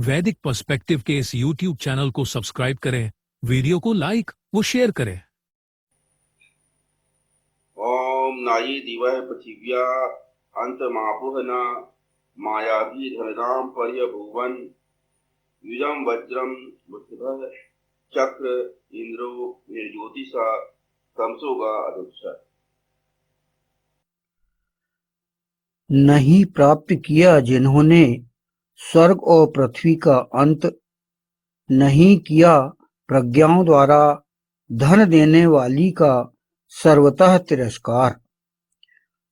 वैदिक पर्सपेक्टिव के इस YouTube चैनल को सब्सक्राइब करें, वीडियो को लाइक व शेयर करें। ओम नायी दिवः पृथिव्या अंतमापुहना मायावी धनराम पर्यभुवन युजम वज्रम बुद्धः चक्र इंद्रो निर्ज्योतिषा तमसोगा अधुक्षा। नहीं प्राप्त किया जिन्होंने स्वर्ग और पृथ्वी का अंत, नहीं किया प्रज्ञाओं द्वारा धन देने वाली का सर्वतः तिरस्कार।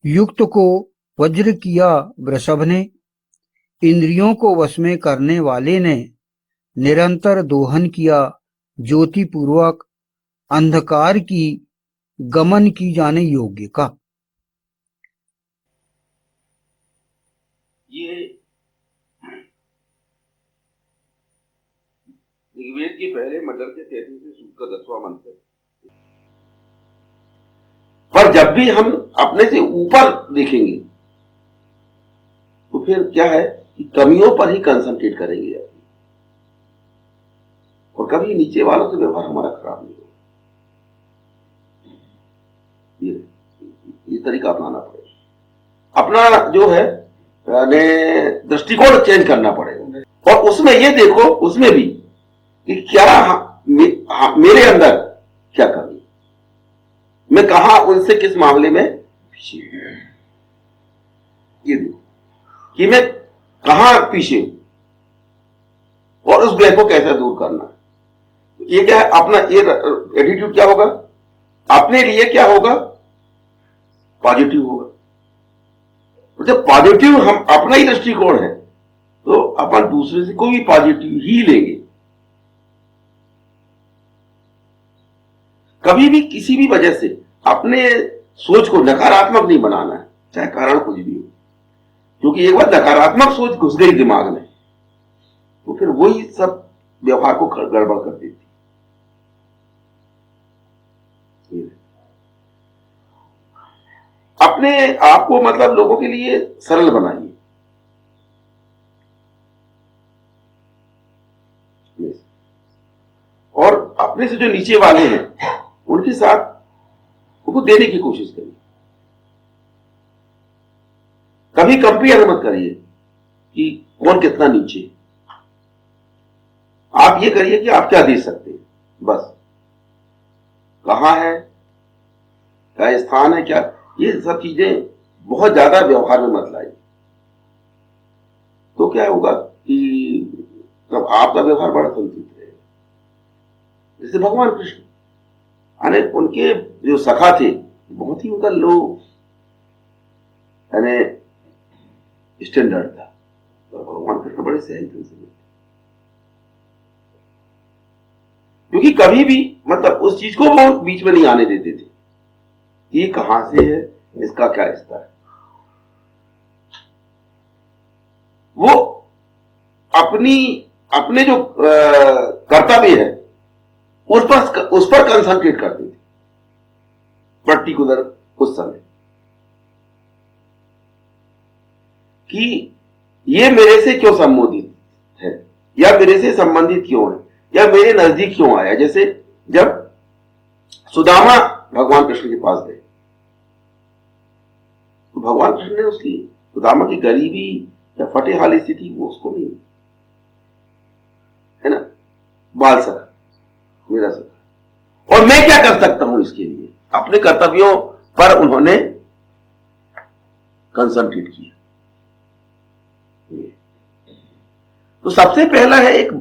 युक्त को वज्र किया वृषभ ने, इंद्रियों को वश में करने वाले ने निरंतर दोहन किया ज्योति पूर्वक अंधकार की गमन की जाने योग्य का। ये ऋग्वेद के पहले मंडल के 33वें सूक्त का 10वां मंत्र है। पर जब भी हम अपने से ऊपर देखेंगे तो फिर क्या है कि कमियों पर ही कंसंट्रेट करेंगे और कभी नीचे वालों से व्यवहार हमारा खराब नहीं होगा। ये तरीका अपनाना पड़ेगा। अपना जो है दृष्टिकोण चेंज करना पड़ेगा और उसमें ये देखो, उसमें भी कि क्या मेरे अंदर क्या कमी, मैं कहा उनसे किस मामले में पीछे, ये देखो कि मैं कहां पीछे और उस ग्रह को कैसे दूर करना। ये क्या है, अपना ये एटीट्यूड क्या होगा, अपने लिए क्या होगा, पॉजिटिव होगा। जब पॉजिटिव हम अपना ही दृष्टिकोण है तो अपन दूसरे से कोई भी पॉजिटिव ही लेंगे। कभी भी किसी भी वजह से अपने सोच को नकारात्मक नहीं बनाना है, चाहे कारण कुछ भी हो, क्योंकि एक बार नकारात्मक सोच घुस गई दिमाग में तो फिर वही सब व्यवहार को गड़बड़ कर देती। अपने आप को मतलब लोगों के लिए सरल बनाइए। और अपने से जो नीचे वाले हैं उनके साथ उनको देने की कोशिश करिए। कभी कंपेयर मत करिए कि कौन कितना नीचे। आप ये करिए कि आप क्या दे सकते हैं, बस कहां है, क्या स्थान है, क्या, ये सब चीजें बहुत ज्यादा व्यवहार में मत लाइए। तो क्या होगा कि तब आपका व्यवहार बड़ा संतुलित रहेगा। जैसे भगवान कृष्ण, यानी उनके जो सखा थे बहुत ही उनका लो यानी स्टैंडर्ड था, तो भगवान कृष्ण बड़े सहज थे, क्योंकि कभी भी मतलब उस चीज को वो बीच में नहीं आने देते थे। ये कहां से है, इसका क्या रिश्ता है। वो अपने जो कर्तव्य है उस पर कंसंट्रेट करते थे पर्टिकुलर उस समय, कि ये मेरे से क्यों संबोधित है या मेरे से संबंधित क्यों है या मेरे नजदीक क्यों आया। जैसे जब सुदामा भगवान कृष्ण के पास गए तो भगवान कृष्ण ने उसकी सुदामा की गरीबी या फटे हाल स्थिति वो उसको नहीं, है ना, बाल सखा, मेरा सखा, और मैं क्या कर सकता हूं इसके लिए, अपने कर्तव्यों पर उन्होंने कंसंट्रेट किया। तो सबसे पहला है एक,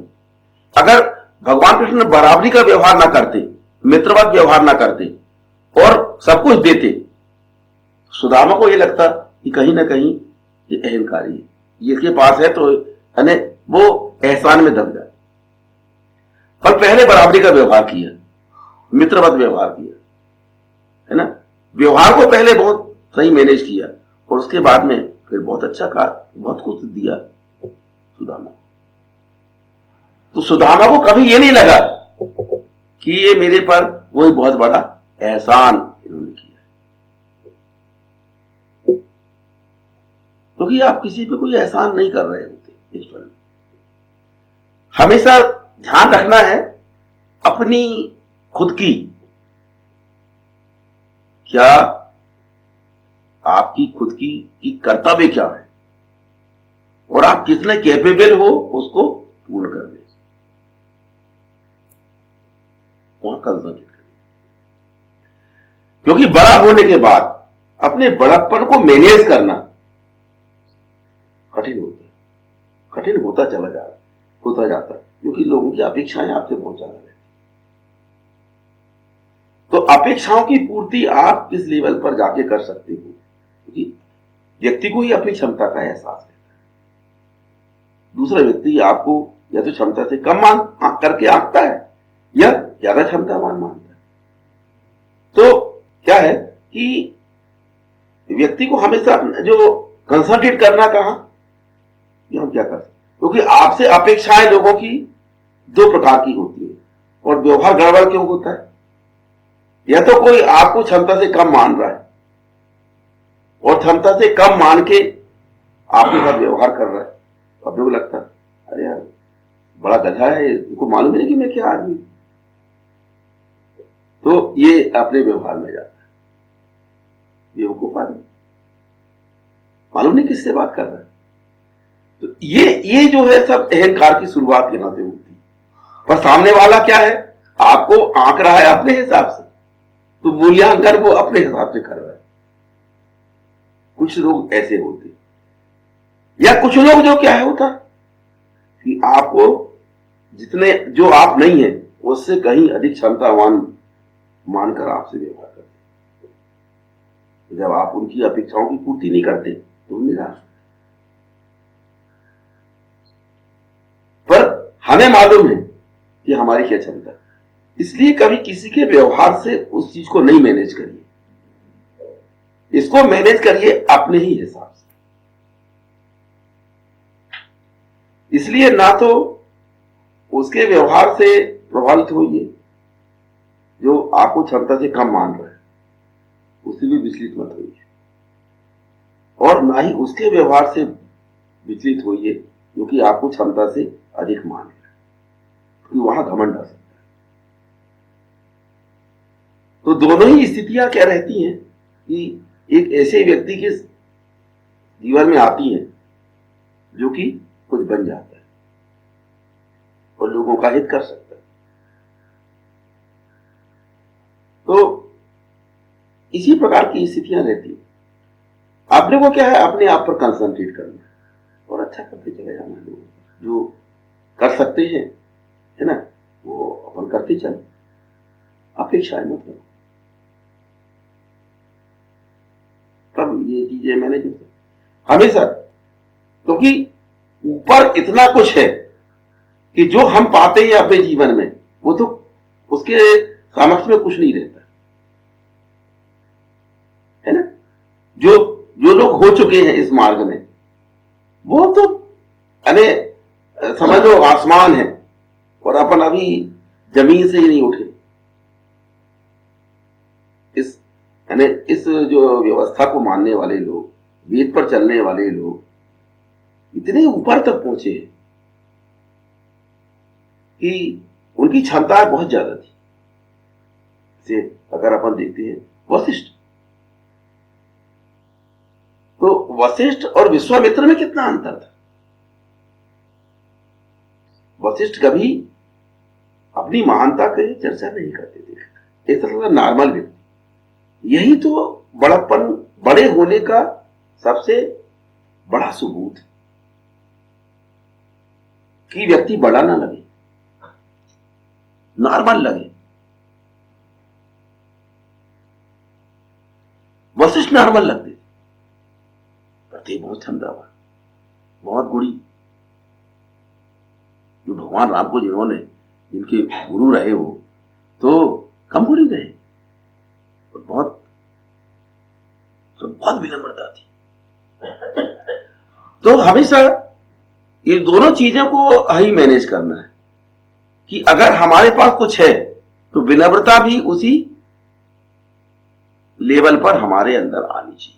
अगर भगवान कृष्ण बराबरी का व्यवहार ना करते, मित्रवत व्यवहार ना करते और सब कुछ देते, सुदामा को ये लगता कि कहीं ना कहीं ये अहंकारी है, ये इसके पास है तो यानी वो एहसान में दब जाए। पर पहले बराबरी का व्यवहार किया, मित्रवत व्यवहार किया, है ना, व्यवहार को पहले बहुत सही मैनेज किया और उसके बाद में फिर बहुत अच्छा कहा, बहुत कुछ दिया सुदामा। तो सुदामा को कभी ये नहीं लगा कि ये मेरे पर वही बहुत बड़ा एहसान इन्होंने किया, क्योंकि आप किसी पे कोई एहसान नहीं कर रहे होते ईश्वर में। हमेशा ध्यान रखना है अपनी खुद की, क्या आपकी खुद की कर्तव्य क्या है और आप कितने कैपेबल हो उसको पूर्ण कर दे, वहां कंसंट्रेट करें। क्योंकि बड़ा होने के बाद अपने बड़प्पन को मैनेज करना कठिन होता है, कठिन होता जाता है, क्योंकि लोगों की अपेक्षाएं आपसे बहुत ज्यादा रहती। तो अपेक्षाओं की पूर्ति आप किस लेवल पर जाके कर सकते हो, क्योंकि व्यक्ति को ही अपनी क्षमता का एहसास है। दूसरा व्यक्ति आपको या तो क्षमता से कम करके आंकता है या ज्यादा क्षमतावान मानता है। तो क्या है कि व्यक्ति को हमेशा जो कंसंट्रेट करना कहा, ये हम क्या कर सकते, क्योंकि आपसे अपेक्षाएं लोगों की दो प्रकार की होती है और व्यवहार गड़बड़ क्यों होता है। या तो कोई आपको क्षमता से कम मान रहा है और क्षमता से कम मान के आपके साथ व्यवहार कर रहा है, तो अपने को लगता है अरे यार बड़ा गधा है, उनको मालूम नहीं कि मैं क्या आदमी, तो ये अपने व्यवहार में जाता है, बेवकूफ आदमी, मालूम नहीं किससे बात कर रहा है। तो ये जो है सब अहंकार की शुरुआत यहां से होती है। पर सामने वाला क्या है, आपको आंक रहा है अपने हिसाब से, तो मूल्यांकन वो अपने हिसाब से कर रहा है। कुछ लोग ऐसे होते, या कुछ लोग जो क्या है होता कि आपको जितने जो आप नहीं है उससे कहीं अधिक क्षमतावान मानकर आपसे व्यवहार करते। जब आप उनकी अपेक्षाओं की पूर्ति नहीं करते तो निराश। पर हमें मालूम है कि हमारी क्या क्षमता, इसलिए कभी किसी के व्यवहार से उस चीज को नहीं मैनेज करिए, इसको मैनेज करिए अपने ही हिसाब से। इसलिए ना तो उसके व्यवहार से प्रभावित होइए जो आपको क्षमता से कम मान रहा है, उससे भी विचलित मत होइए, और ना ही उसके व्यवहार से विचलित होइए क्योंकि आपको क्षमता से अधिक मान रहा है, क्योंकि वहां घमंड आ सकता है। तो दोनों ही स्थितियां क्या रहती हैं कि एक ऐसे व्यक्ति के जीवन में आती हैं जो कि कुछ बन जाता है और लोगों का हित कर सकता है। तो इसी प्रकार की स्थितियां रहती हैं। आपने को क्या है, अपने आप पर कंसंट्रेट करना और अच्छा करते चले जाना। जो कर सकते हैं है ना, वो अपन करते चले, अपेक्षाएं मत करो। तब ये चीजें मैंने जो हमेशा, क्योंकि ऊपर इतना कुछ है कि जो हम पाते हैं अपने जीवन में वो तो उसके सामर्थ्य में कुछ नहीं रहता है ना। जो लोग हो चुके हैं इस मार्ग में वो तो समझ लो आसमान है और अपन अभी जमीन से ही नहीं उठे। इस जो व्यवस्था को मानने वाले लोग, वेद पर चलने वाले लोग इतने ऊपर तक पहुंचे कि उनकी क्षमता बहुत ज्यादा थी। जैसे अगर अपन देखते हैं वशिष्ठ, तो वशिष्ठ और विश्वामित्र में कितना अंतर था। वशिष्ठ कभी अपनी महानता की चर्चा नहीं करते थे, एक तरह का नॉर्मल व्यक्ति। यही तो बड़प्पन, बड़े होने का सबसे बड़ा सबूत है कि व्यक्ति बड़ा ना लगे, नॉर्मल लगे। वशिष्ठ नॉर्मल लगते थे, बहुत क्षमतावान, बहुत गुणी। जो भगवान राम को जिन्होंने, जिनके गुरु रहे हो, तो कम गुणी रहे, बहुत विनम्रता थी। तो हमेशा ये दोनों चीजों को ही मैनेज करना है कि अगर हमारे पास कुछ है तो विनम्रता भी उसी लेवल पर हमारे अंदर आनी चाहिए।